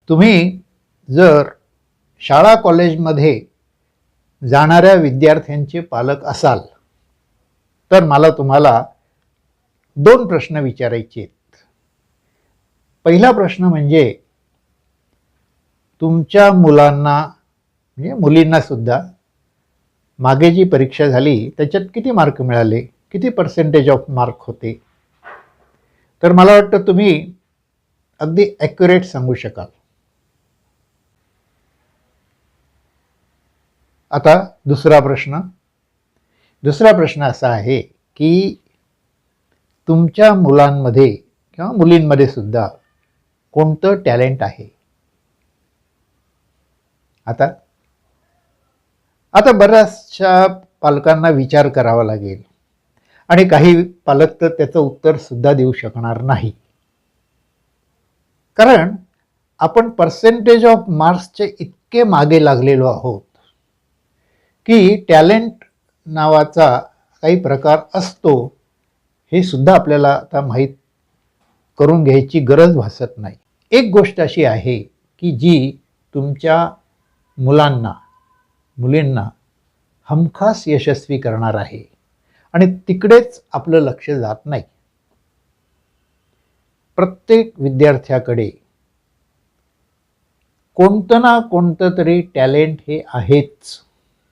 तुम्ही जर शाळा कॉलेजमध्ये जाणाऱ्या विद्यार्थ्यांचे पालक असाल तर मला तुम्हाला 2 प्रश्न विचारायचे आहेत. पहिला प्रश्न म्हणजे तुमच्या मुलांना म्हणजे मुलींना सुद्धा मागे जी परीक्षा झाली त्याच्यात किती मार्क मिळाले, किती पर्सेंटेज ऑफ मार्क होते? तर मला वाटतं तुम्ही अगदी ॲक्युरेट सांगू शकाल. आता दुसरा प्रश्न असा आहे की तुमच्या मुलांमध्ये किंवा मुलींमध्ये सुद्धा कोणतं टॅलेंट आहे? आता बऱ्याचशा पालकांना विचार करावा लागेल आणि काही पालक तर त्याचं उत्तर सुद्धा देऊ शकणार नाही, कारण आपण पर्सेंटेज ऑफ मार्क्सचे इतके मागे लागलेलो आहोत की टॅलेंट नावाचा काही प्रकार असतो हे सुद्धा आपल्याला आता माहीत करून घ्यायची गरज भासत नाही. एक गोष्ट अशी आहे की जी तुमच्या मुलांना मुलींना हमखास यशस्वी करणार आहे आणि तिकडेच आपलं लक्ष जात नाही. प्रत्येक विद्यार्थ्याकडे कोणतं ना कोणतं तरी टॅलेंट हे आहेच.